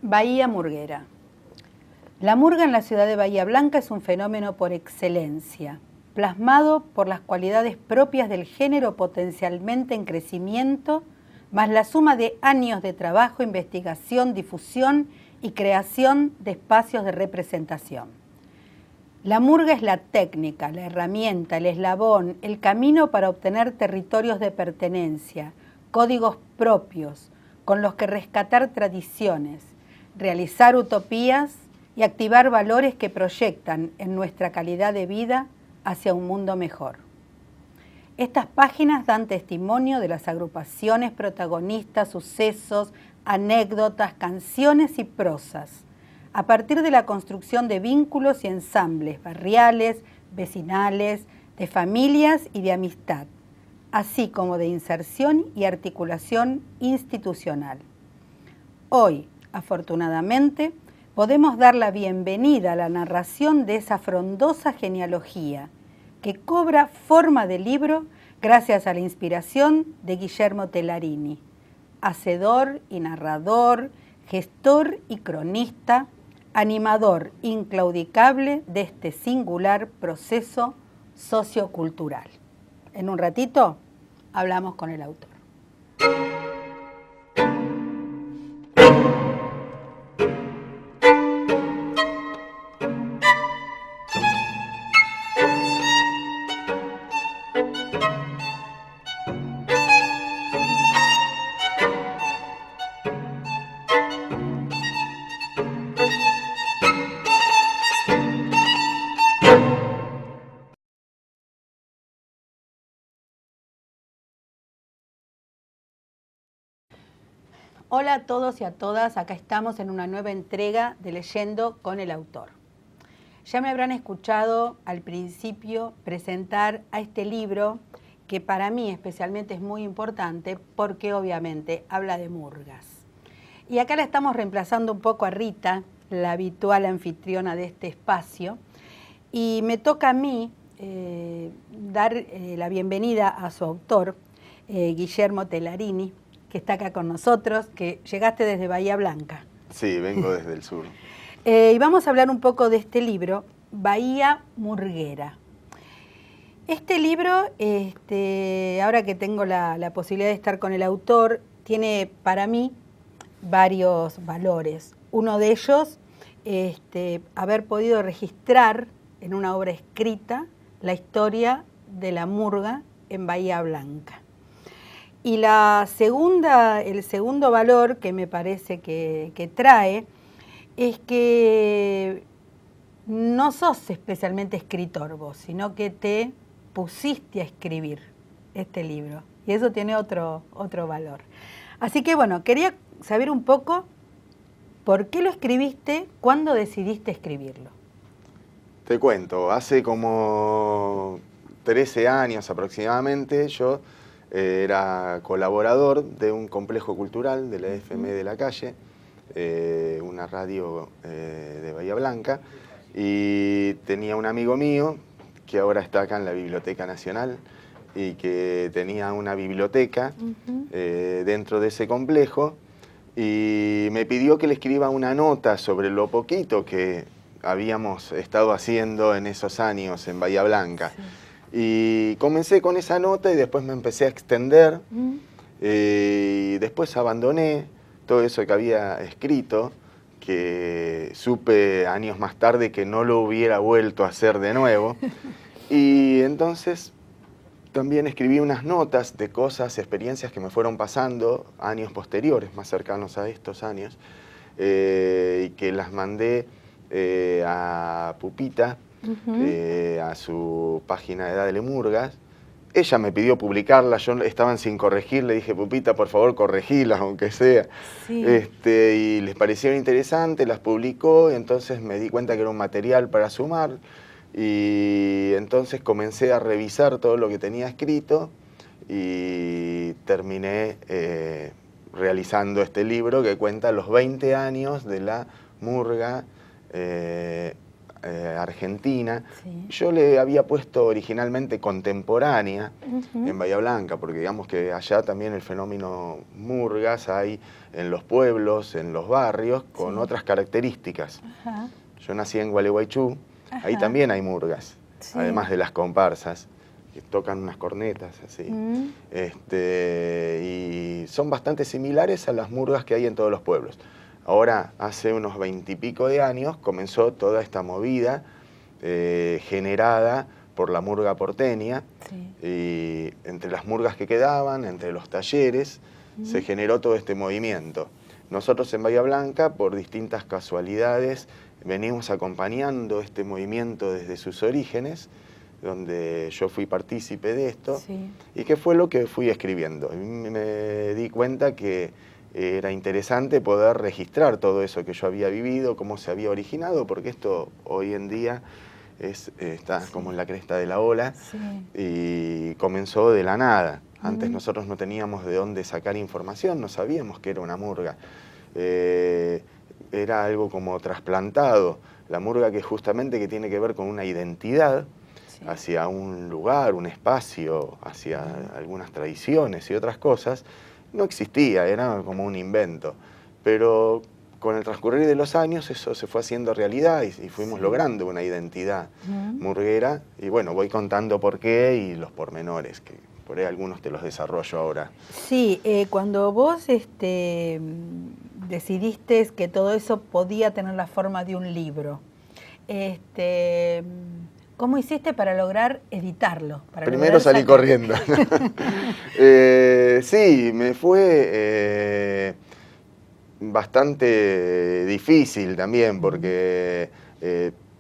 Bahía Murguera. La murga en la ciudad de Bahía Blanca es un fenómeno por excelencia, plasmado por las cualidades propias del género potencialmente en crecimiento, más la suma de años de trabajo, investigación, difusión y creación de espacios de representación. La murga es la técnica, la herramienta, el eslabón, el camino para obtener territorios de pertenencia, códigos propios, con los que rescatar tradiciones, realizar utopías y activar valores que proyectan en nuestra calidad de vida hacia un mundo mejor. Estas páginas dan testimonio de las agrupaciones protagonistas, sucesos, anécdotas, canciones y prosas, a partir de la construcción de vínculos y ensambles barriales, vecinales, de familias y de amistad, así como de inserción y articulación institucional. Hoy, afortunadamente, podemos dar la bienvenida a la narración de esa frondosa genealogía que cobra forma de libro gracias a la inspiración de Guillermo Tellarini, hacedor y narrador, gestor y cronista, animador inclaudicable de este singular proceso sociocultural. En un ratito hablamos con el autor. Hola a todos y a todas, acá estamos en una nueva entrega de Leyendo con el Autor. Ya me habrán escuchado al principio presentar a este libro que para mí especialmente es muy importante porque obviamente habla de murgas. Y acá la estamos reemplazando un poco a Rita, la habitual anfitriona de este espacio, y me toca a mí dar la bienvenida a su autor, Guillermo Tellarini, que está acá con nosotros, que llegaste desde Bahía Blanca. Sí, vengo desde el sur. Y vamos a hablar un poco de este libro, Bahía Murguera. Este libro, ahora que tengo la posibilidad de estar con el autor, tiene para mí varios valores. Uno de ellos, haber podido registrar en una obra escrita la historia de la murga en Bahía Blanca. Y el segundo valor que me parece que trae es que no sos especialmente escritor vos, sino que te pusiste a escribir este libro. Y eso tiene otro valor. Así que bueno, quería saber un poco por qué lo escribiste, cuándo decidiste escribirlo. Te cuento, hace como 13 años aproximadamente yo era colaborador de un complejo cultural de la FM de la calle, una radio de Bahía Blanca, y tenía un amigo mío que ahora está acá en la Biblioteca Nacional y que tenía una biblioteca dentro de ese complejo, y me pidió que le escriba una nota sobre lo poquito que habíamos estado haciendo en esos años en Bahía Blanca. Sí. Y comencé con esa nota y después me empecé a extender y después abandoné todo eso que había escrito, que supe años más tarde que no lo hubiera vuelto a hacer de nuevo. Y entonces también escribí unas notas de cosas, experiencias que me fueron pasando años posteriores, más cercanos a estos años, y que las mandé a Pupita, a su página de Dale Murgas. Ella me pidió publicarlas, yo estaban sin corregir, le dije, Pupita, por favor, corregilas, aunque sea. Sí. Y les parecieron interesantes, las publicó, y entonces me di cuenta que era un material para sumar, y entonces comencé a revisar todo lo que tenía escrito, y terminé realizando este libro que cuenta los 20 años de la murga argentina. Sí. Yo le había puesto originalmente contemporánea en Bahía Blanca, porque digamos que allá también el fenómeno murgas hay en los pueblos, en los barrios, con otras características. Ajá. Yo nací en Gualeguaychú, ahí Ajá. también hay murgas, Sí. además de las comparsas, que tocan unas cornetas así. Y son bastante similares a las murgas que hay en todos los pueblos. Ahora, hace unos 20 y pico de años, comenzó toda esta movida generada por la murga porteña. Sí. Y entre las murgas que quedaban, entre los talleres, se generó todo este movimiento. Nosotros en Bahía Blanca, por distintas casualidades, venimos acompañando este movimiento desde sus orígenes, donde yo fui partícipe de esto, Sí. y que fue lo que fui escribiendo. Y me di cuenta que era interesante poder registrar todo eso que yo había vivido, cómo se había originado, porque esto hoy en día está como en la cresta de la ola, y comenzó de la nada. Antes nosotros no teníamos de dónde sacar información, no sabíamos que era una murga. Era algo como trasplantado. La murga que justamente que tiene que ver con una identidad, hacia un lugar, un espacio, hacia algunas tradiciones y otras cosas, no existía, era como un invento. Pero con el transcurrir de los años eso se fue haciendo realidad y fuimos logrando una identidad murguera. Y bueno, voy contando por qué y los pormenores, que por ahí algunos te los desarrollo ahora. Sí, cuando vos decidiste que todo eso podía tener la forma de un libro, ¿cómo hiciste para lograr editarlo? Primero salí corriendo. Sí, me fue bastante difícil también, porque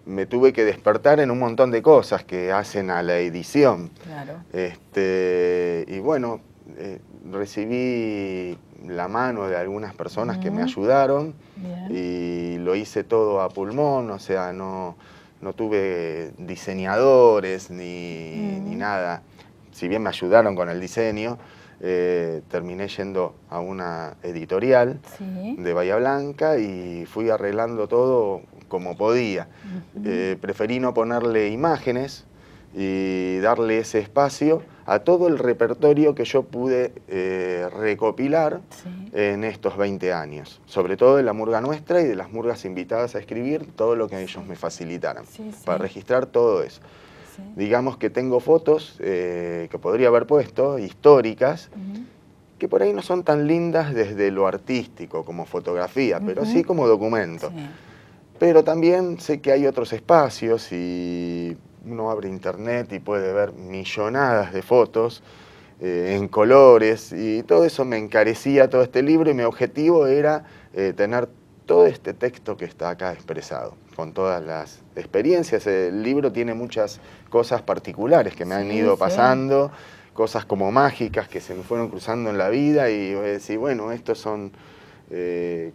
me tuve que despertar en un montón de cosas que hacen a la edición. Claro. Y bueno, recibí la mano de algunas personas que me ayudaron. Bien. Y lo hice todo a pulmón, o sea, no tuve diseñadores ni nada. Si bien me ayudaron con el diseño, terminé yendo a una editorial de Bahía Blanca y fui arreglando todo como podía. Preferí no ponerle imágenes y darle ese espacio a todo el repertorio que yo pude recopilar en estos 20 años, sobre todo de la murga nuestra y de las murgas invitadas a escribir, todo lo que ellos me facilitaran, para registrar todo eso. Digamos que tengo fotos que podría haber puesto, históricas, que por ahí no son tan lindas desde lo artístico como fotografía, pero sí como documento. Pero también sé que hay otros espacios y uno abre internet y puede ver millonadas de fotos en colores, y todo eso me encarecía todo este libro, y mi objetivo era tener todo este texto que está acá expresado, con todas las experiencias. El libro tiene muchas cosas particulares que me han ido pasando, cosas como mágicas que se me fueron cruzando en la vida, y voy a decir, bueno, estos son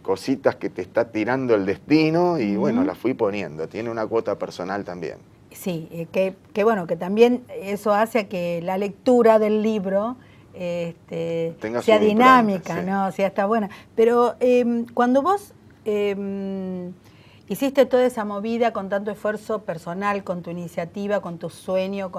cositas que te está tirando el destino, y bueno, las fui poniendo. Tiene una cuota personal también. Sí, que bueno, que también eso hace a que la lectura del libro sea dinámica, ¿no? O sea, está buena. Pero cuando vos hiciste toda esa movida con tanto esfuerzo personal, con tu iniciativa, con tu sueño,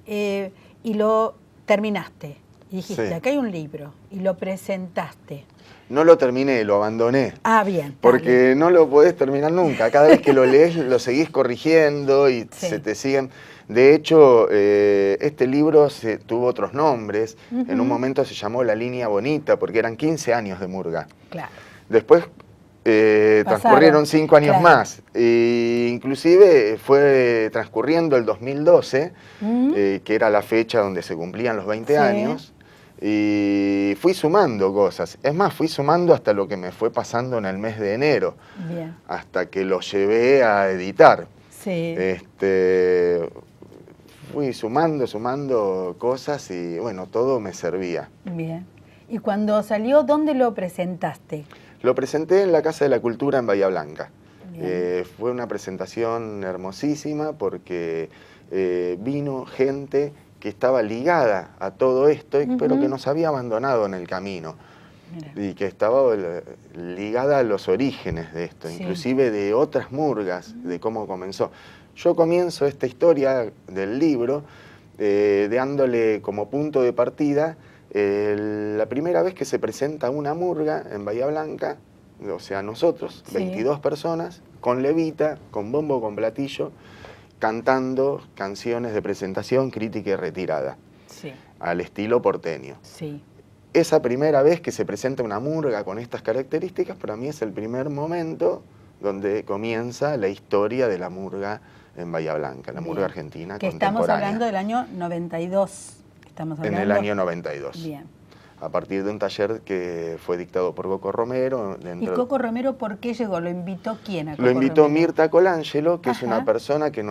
y lo terminaste, y dijiste, acá hay un libro, y lo presentaste. No lo terminé, lo abandoné. Ah, bien. Porque no lo podés terminar nunca. Cada vez que lo lees, lo seguís corrigiendo y se te siguen. De hecho, este libro tuvo otros nombres. En un momento se llamó La Línea Bonita, porque eran 15 años de murga. Claro. Después transcurrieron 5 años más. Inclusive fue transcurriendo el 2012, que era la fecha donde se cumplían los 20 años. Y fui sumando cosas. Es más, fui sumando hasta lo que me fue pasando en el mes de enero. Bien. Hasta que lo llevé a editar. Sí. Fui sumando cosas y bueno, todo me servía. Bien. ¿Y cuando salió, dónde lo presentaste? Lo presenté en la Casa de la Cultura en Bahía Blanca. Fue una presentación hermosísima porque vino gente que estaba ligada a todo esto, pero que nos había abandonado en el camino. Mira. y que estaba ligada a los orígenes de esto, Sí. inclusive de otras murgas, de cómo comenzó. Yo comienzo esta historia del libro dándole como punto de partida la primera vez que se presenta una murga en Bahía Blanca, o sea, nosotros, Sí. 22 personas, con levita, con bombo, con platillo, cantando canciones de presentación, crítica y retirada, Sí, al estilo porteño. sí. Esa primera vez que se presenta una murga con estas características, para mí es el primer momento donde comienza la historia de la murga en Bahía Blanca, la murga Bien. argentina Que estamos contemporánea. hablando del año 92. Estamos En hablando... el año 92. Bien. A partir de un taller que fue dictado por Coco Romero. ¿Y Coco Romero por qué llegó? ¿Lo invitó quién a Coco Lo invitó Romero? Mirta Colangelo, que es Ajá. una persona que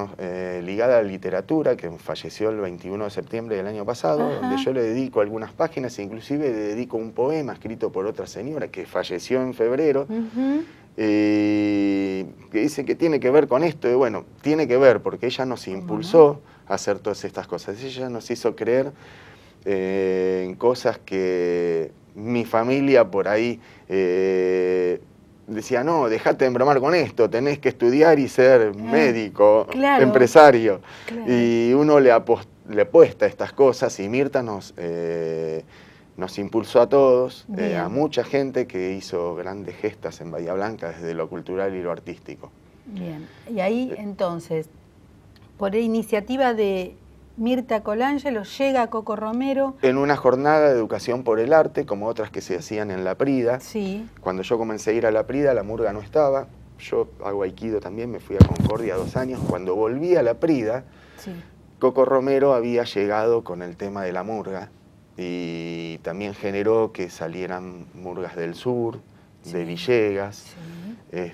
ligada a la literatura, que falleció el 21 de septiembre del año pasado, Ajá. donde yo le dedico algunas páginas, e inclusive le dedico un poema escrito por otra señora que falleció en febrero, Ujú. que dice que tiene que ver con esto. Y bueno, tiene que ver porque ella nos impulsó a hacer todas estas cosas. Ella nos hizo creer en cosas que mi familia por ahí decía, no, dejate de embromar con esto, tenés que estudiar y ser médico, claro, empresario. claro. Y uno le apuesta a estas cosas, y Mirta nos impulsó a todos, a mucha gente que hizo grandes gestas en Bahía Blanca desde lo cultural y lo artístico. Bien, y ahí entonces, por iniciativa de Mirta Colangelo, llega a Coco Romero. En una jornada de educación por el arte, como otras que se hacían en La Prida. Sí. Cuando yo comencé a ir a La Prida, la murga no estaba. Yo hago aikido también, me fui a Concordia 2 años. Cuando volví a La Prida, Sí. Coco Romero había llegado con el tema de la murga y también generó que salieran murgas del sur, de Villegas. Sí.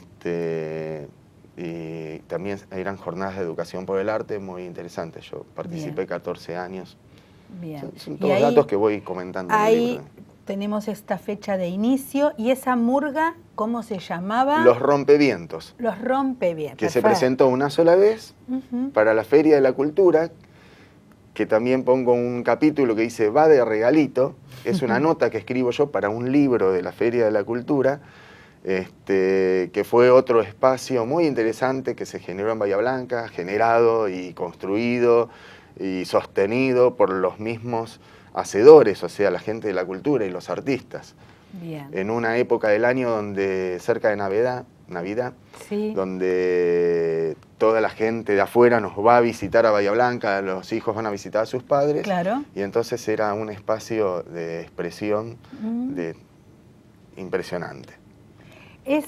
Y también eran jornadas de educación por el arte muy interesantes. Yo participé Bien. 14 años. Bien. Son Y todos ahí, datos que voy comentando en el ahí libro. tenemos esta fecha de inicio. ¿Y esa murga cómo se llamaba? Los Rompevientos, Los Rompevientos. que se presentó una sola vez para la Feria de la Cultura, que también pongo un capítulo que dice va de regalito. Es una nota que escribo yo para un libro de la Feria de la Cultura, que fue otro espacio muy interesante que se generó en Bahía Blanca, generado y construido y sostenido por los mismos hacedores, o sea, la gente de la cultura y los artistas. Bien. En una época del año donde, cerca de Navidad, Sí. donde toda la gente de afuera nos va a visitar a Bahía Blanca, los hijos van a visitar a sus padres, Claro. y entonces era un espacio de expresión impresionante. Es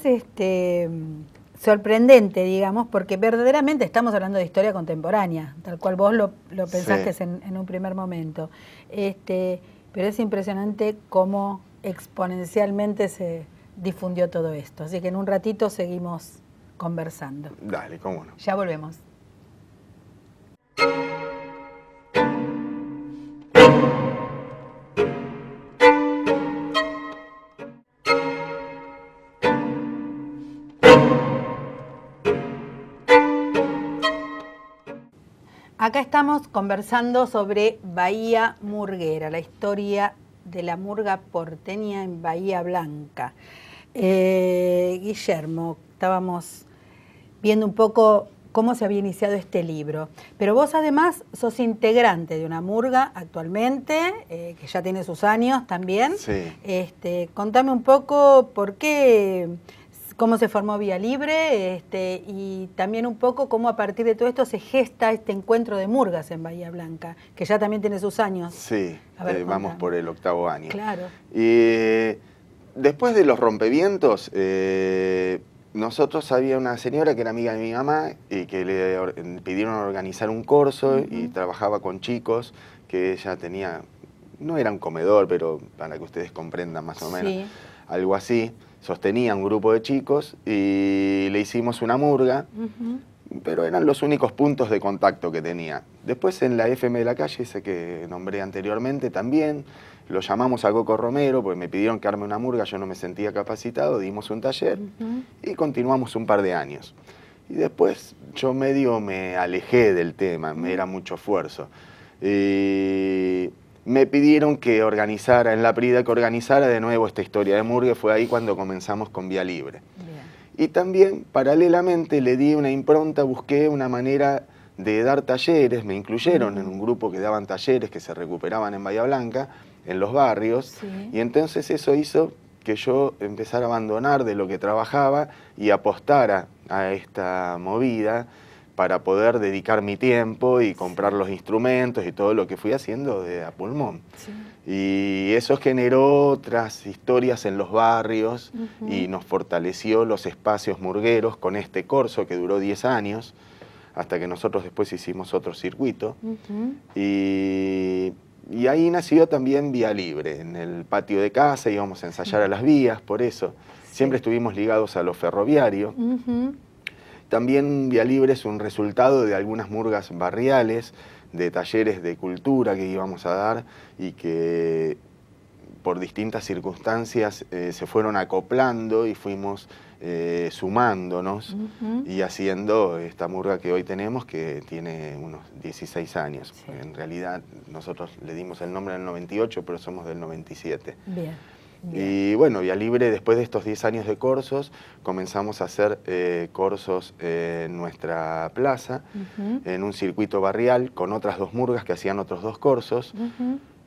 sorprendente, digamos, porque verdaderamente estamos hablando de historia contemporánea, tal cual vos lo pensaste Sí. en un primer momento. Pero es impresionante cómo exponencialmente se difundió todo esto. Así que en un ratito seguimos conversando. Dale, cómo no. Ya volvemos. Acá estamos conversando sobre Bahía Murguera, la historia de la murga porteña en Bahía Blanca. Guillermo, estábamos viendo un poco cómo se había iniciado este libro, pero vos además sos integrante de una murga actualmente, que ya tiene sus años también. Sí. Contame un poco por qué, cómo se formó Vía Libre, y también un poco cómo a partir de todo esto se gesta este encuentro de murgas en Bahía Blanca, que ya también tiene sus años. Sí, A ver, vamos contame. por el 8º año. Claro. Después de los Rompevientos, nosotros había una señora que era amiga de mi mamá y que le pidieron organizar un corso y trabajaba con chicos, que ella tenía, no era un comedor, pero para que ustedes comprendan más o menos, Sí. algo así. Sostenía un grupo de chicos y le hicimos una murga, pero eran los únicos puntos de contacto que tenía. Después en la FM de la calle, ese que nombré anteriormente también, lo llamamos a Coco Romero porque me pidieron que arme una murga, yo no me sentía capacitado, dimos un taller y continuamos un par de años. Y después yo medio me alejé del tema, me era mucho esfuerzo. me pidieron que organizara, en la Prida, que organizara de nuevo esta historia de murga. Fue ahí cuando comenzamos con Vía Libre. Bien. Y también, paralelamente, le di una impronta, busqué una manera de dar talleres, me incluyeron en un grupo que daban talleres que se recuperaban en Bahía Blanca, en los barrios, Sí. y entonces eso hizo que yo empezara a abandonar de lo que trabajaba y apostara a esta movida para poder dedicar mi tiempo y comprar los instrumentos y todo lo que fui haciendo a pulmón. Sí. Y eso generó otras historias en los barrios y nos fortaleció los espacios murgueros con este corso que duró 10 años, hasta que nosotros después hicimos otro circuito. Y ahí nació también Vía Libre. En el patio de casa íbamos a ensayar a las vías, por eso. Siempre estuvimos ligados a lo ferroviario. También Vía Libre es un resultado de algunas murgas barriales, de talleres de cultura que íbamos a dar y que por distintas circunstancias se fueron acoplando y fuimos sumándonos y haciendo esta murga que hoy tenemos, que tiene unos 16 años. Sí. En realidad nosotros le dimos el nombre en el 98, pero somos del 97. Bien. Y bueno, Vía Libre, después de estos 10 años de corsos, comenzamos a hacer corsos en nuestra plaza, en un circuito barrial, con otras 2 murgas que hacían otros 2 corsos.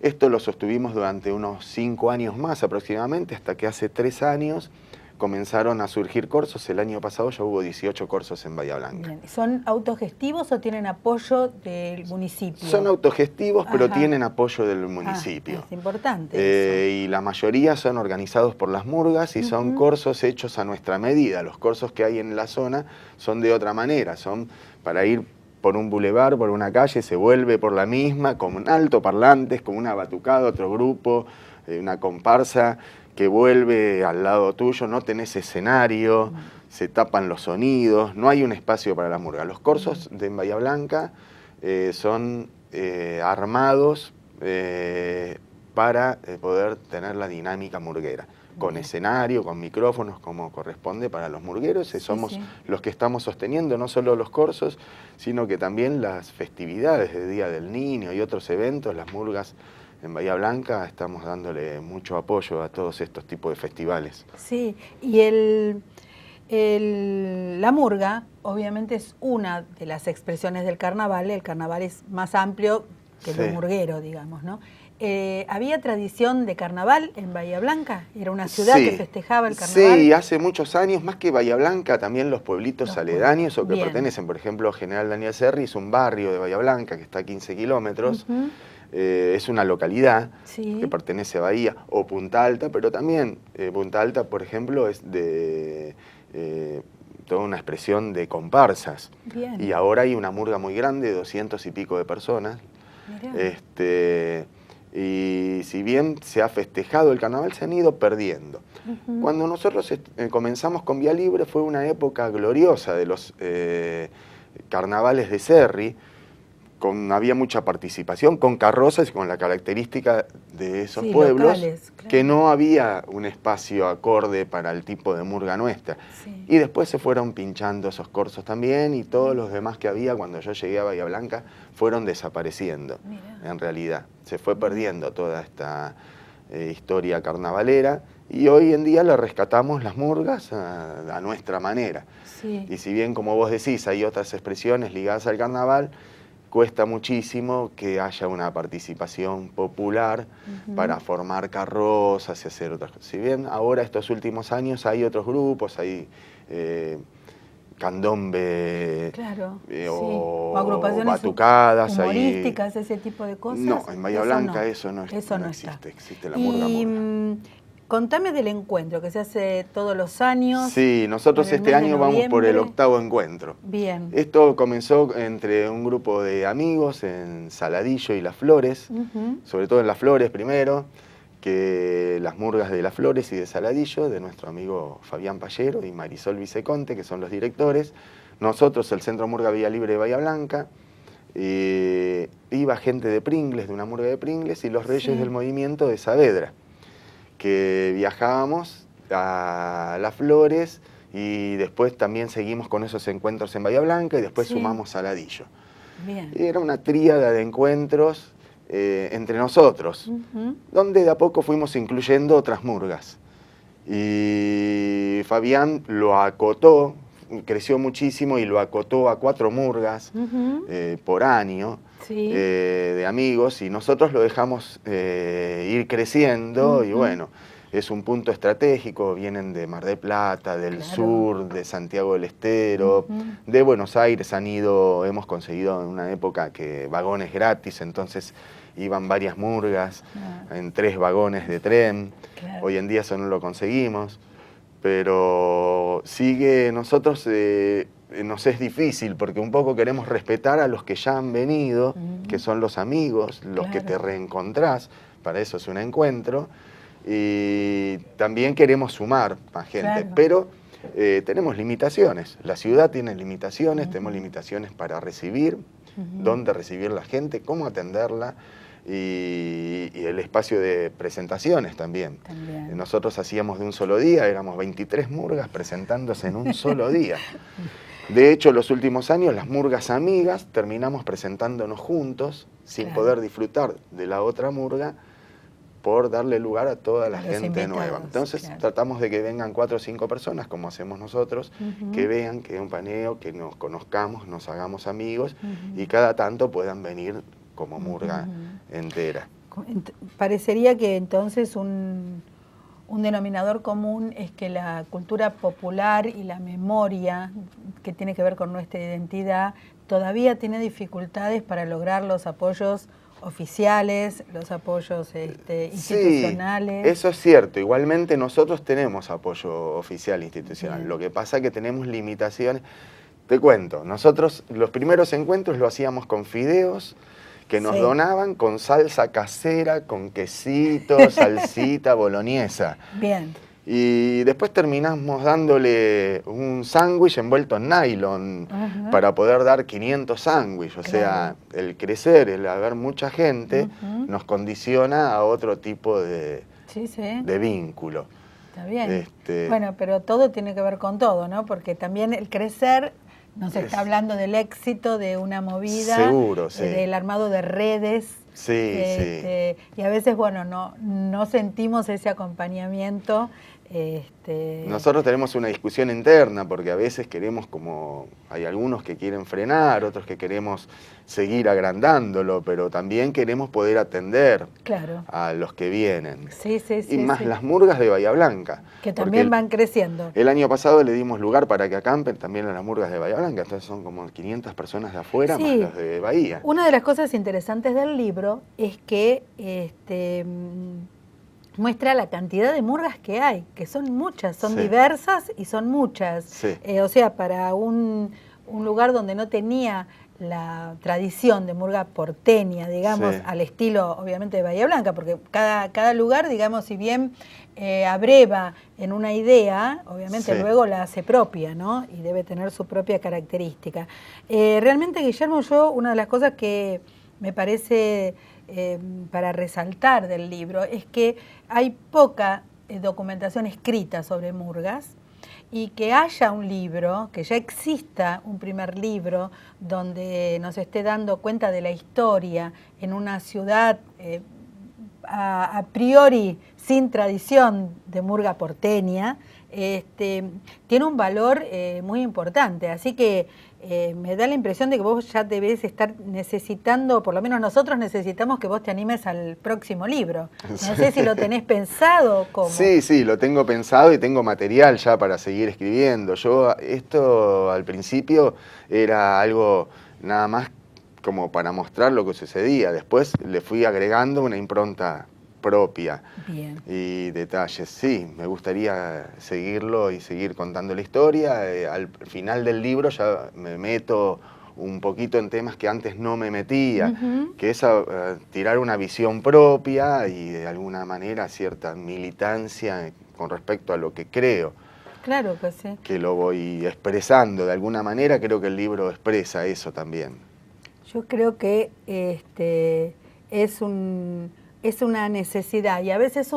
Esto lo sostuvimos durante unos 5 años más aproximadamente, hasta que hace 3 años comenzaron a surgir corsos. El año pasado ya hubo 18 corsos en Bahía Blanca. Bien. ¿Son autogestivos o tienen apoyo del municipio? Son autogestivos, pero Ajá. tienen apoyo del municipio. Es importante eso. Y la mayoría son organizados por las murgas y son corsos hechos a nuestra medida. Los corsos que hay en la zona son de otra manera, son para ir por un bulevar, por una calle, se vuelve por la misma, con altoparlantes, con una batucada, otro grupo, una comparsa que vuelve al lado tuyo, no tenés escenario, se tapan los sonidos, no hay un espacio para la murga. Los corsos de Bahía Blanca son armados para poder tener la dinámica murguera, con escenario, con micrófonos, como corresponde para los murgueros, y somos los que estamos sosteniendo no solo los corsos, sino que también las festividades de Día del Niño y otros eventos. Las murgas en Bahía Blanca estamos dándole mucho apoyo a todos estos tipos de festivales. Sí, y la murga obviamente es una de las expresiones del carnaval. El carnaval es más amplio que lo murguero, digamos, ¿no? ¿Había tradición de carnaval en Bahía Blanca? ¿Era una ciudad que festejaba el carnaval? Sí, hace muchos años, más que Bahía Blanca, también los pueblitos aledaños o que pertenecen, por ejemplo, General Daniel Serri es un barrio de Bahía Blanca que está a 15 kilómetros. Es una localidad que pertenece a Bahía, o Punta Alta, pero también Punta Alta, por ejemplo, es de toda una expresión de comparsas. Bien. Y ahora hay una murga muy grande, 200 y pico de personas. Y si bien se ha festejado el carnaval, se han ido perdiendo. Cuando nosotros comenzamos con Vía Libre fue una época gloriosa de los carnavales de Serri. Había mucha participación con carrozas y con la característica de esos pueblos, locales, que no había un espacio acorde para el tipo de murga nuestra. Y después se fueron pinchando esos corsos también, y todos los demás que había cuando yo llegué a Bahía Blanca fueron desapareciendo. En realidad se fue perdiendo toda esta historia carnavalera, y hoy en día la rescatamos las murgas a nuestra manera. Y si bien, como vos decís, hay otras expresiones ligadas al carnaval, cuesta muchísimo que haya una participación popular para formar carrozas y hacer otras cosas. Si bien ahora, estos últimos años, hay otros grupos, hay candombe o agrupaciones batucadas, humorísticas, ese tipo de cosas. No, en Bahía Blanca eso no existe, existe la murga murga. Contame del encuentro que se hace todos los años. Sí, nosotros este año vamos por el 8º encuentro. Bien. Esto comenzó entre un grupo de amigos en Saladillo y Las Flores, sobre todo en Las Flores primero, que las murgas de Las Flores y de Saladillo, de nuestro amigo Fabián Pallero y Marisol Viceconte, que son los directores. Nosotros, el Centro Murga Vía Libre de Bahía Blanca. Iba gente de Pringles, de una murga de Pringles, y los Reyes del Movimiento de Saavedra, que viajábamos a Las Flores y después también seguimos con esos encuentros en Bahía Blanca y después sumamos Saladillo. Bien. Y era una tríada de encuentros entre nosotros, donde de a poco fuimos incluyendo otras murgas. Y Fabián lo acotó, creció muchísimo y lo acotó a 4 murgas por año. Sí. De amigos, y nosotros lo dejamos ir creciendo y bueno, es un punto estratégico, vienen de Mar del Plata, del sur, de Santiago del Estero, de Buenos Aires hemos conseguido en una época que vagones gratis, entonces iban varias murgas en 3 vagones de tren, hoy en día eso no lo conseguimos, pero sigue nosotros... nos es difícil porque un poco queremos respetar a los que ya han venido, que son los amigos, los que te reencontrás, para eso es un encuentro, y también queremos sumar a gente, pero tenemos limitaciones, la ciudad tiene limitaciones, tenemos limitaciones para recibir, dónde recibir la gente, cómo atenderla, y el espacio de presentaciones también. Nosotros hacíamos de un solo día, éramos 23 murgas presentándose en un solo día. De hecho, los últimos años, las murgas amigas, terminamos presentándonos juntos, sin poder disfrutar de la otra murga, por darle lugar a toda la gente nueva. Entonces, tratamos de que vengan 4 o 5 personas, como hacemos nosotros, que vean que es un paneo, que nos conozcamos, nos hagamos amigos, y cada tanto puedan venir como murga entera. Parecería que entonces un denominador común es que la cultura popular y la memoria que tiene que ver con nuestra identidad todavía tiene dificultades para lograr los apoyos oficiales, los apoyos institucionales. Sí, eso es cierto. Igualmente nosotros tenemos apoyo oficial institucional. Lo que pasa es que tenemos limitaciones. Te cuento, nosotros los primeros encuentros lo hacíamos con fideos, que nos donaban con salsa casera, con quesito, salsita, boloñesa. Bien. Y después terminamos dándole un sándwich envuelto en nylon para poder dar 500 sándwiches. O sea, el crecer, el haber mucha gente, nos condiciona a otro tipo de vínculo. Está bien. Bueno, pero todo tiene que ver con todo, ¿no? Porque también el crecer... Nos está hablando del éxito de una movida, seguro, del armado de redes. Y a veces, bueno, no sentimos ese acompañamiento. Nosotros tenemos una discusión interna porque a veces queremos hay algunos que quieren frenar, otros que queremos seguir agrandándolo, pero también queremos poder atender a los que vienen. Y más las murgas de Bahía Blanca. Que también van creciendo. El año pasado le dimos lugar para que acampen también a las murgas de Bahía Blanca, entonces son como 500 personas de afuera más las de Bahía. Una de las cosas interesantes del libro es que muestra la cantidad de murgas que hay, que son muchas, son diversas y son muchas. O sea, para un lugar donde no tenía la tradición de murga porteña, digamos, al estilo, obviamente, de Bahía Blanca, porque cada lugar, digamos, si bien abreva en una idea, obviamente luego la hace propia, ¿no? Y debe tener su propia característica. Realmente, Guillermo, una de las cosas que me parece... para resaltar del libro es que hay poca documentación escrita sobre murgas y que haya un libro, que ya exista un primer libro donde nos esté dando cuenta de la historia en una ciudad a priori sin tradición de murga porteña, tiene un valor muy importante. Así que me da la impresión de que vos ya debés estar necesitando, por lo menos nosotros necesitamos que vos te animes al próximo libro. No sé si lo tenés pensado. ¿Cómo? Sí, lo tengo pensado y tengo material ya para seguir escribiendo. Esto al principio era algo nada más como para mostrar lo que sucedía. Después le fui agregando una impronta propia y detalles. Sí, me gustaría seguirlo y seguir contando la historia. Al final del libro ya me meto un poquito en temas que antes no me metía, que es tirar una visión propia y de alguna manera cierta militancia con respecto a lo que creo. Claro que sí. Que lo voy expresando de alguna manera, creo que el libro expresa eso también. Yo creo que es una necesidad y a veces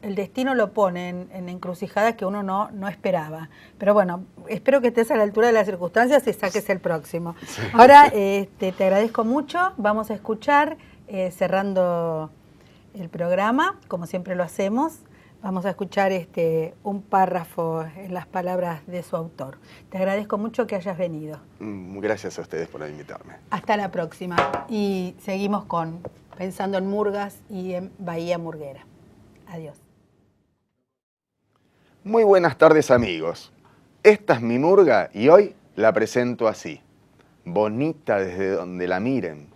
el destino lo pone en encrucijadas que uno no esperaba. Pero bueno, espero que estés a la altura de las circunstancias y saques el próximo. Ahora te agradezco mucho, vamos a escuchar cerrando el programa, como siempre lo hacemos, vamos a escuchar un párrafo en las palabras de su autor. Te agradezco mucho que hayas venido. Gracias a ustedes por invitarme. Hasta la próxima. Y seguimos pensando en murgas y en Bahía Murguera. Adiós. Muy buenas tardes, amigos. Esta es mi murga y hoy la presento así. Bonita desde donde la miren.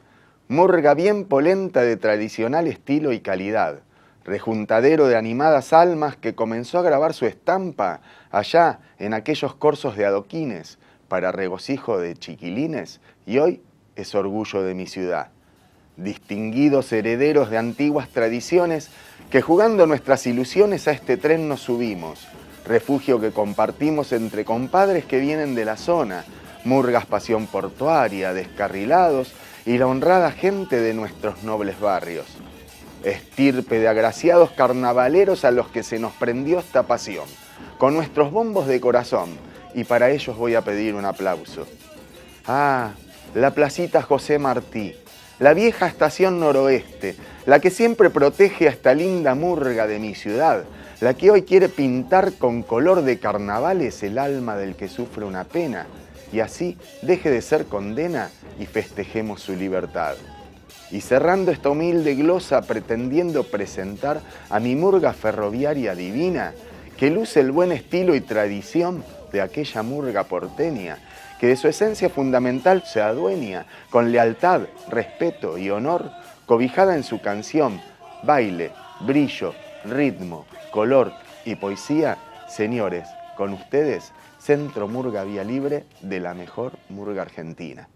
Murga bien polenta de tradicional estilo y calidad. Rejuntadero de animadas almas que comenzó a grabar su estampa allá en aquellos corsos de adoquines para regocijo de chiquilines y hoy es orgullo de mi ciudad. Distinguidos herederos de antiguas tradiciones que jugando nuestras ilusiones a este tren nos subimos. Refugio que compartimos entre compadres que vienen de la zona, murgas pasión portuaria, descarrilados y la honrada gente de nuestros nobles barrios. Estirpe de agraciados carnavaleros a los que se nos prendió esta pasión, con nuestros bombos de corazón, y para ellos voy a pedir un aplauso. Ah, la placita José Martí, la vieja estación noroeste, la que siempre protege a esta linda murga de mi ciudad, la que hoy quiere pintar con color de carnavales el alma del que sufre una pena, y así deje de ser condena y festejemos su libertad. Y cerrando esta humilde glosa pretendiendo presentar a mi murga ferroviaria divina, que luce el buen estilo y tradición de aquella murga porteña, que de su esencia fundamental se adueña, con lealtad, respeto y honor, cobijada en su canción, baile, brillo, ritmo, color y poesía. Señores, con ustedes, Centro Murga Vía Libre de la mejor murga argentina.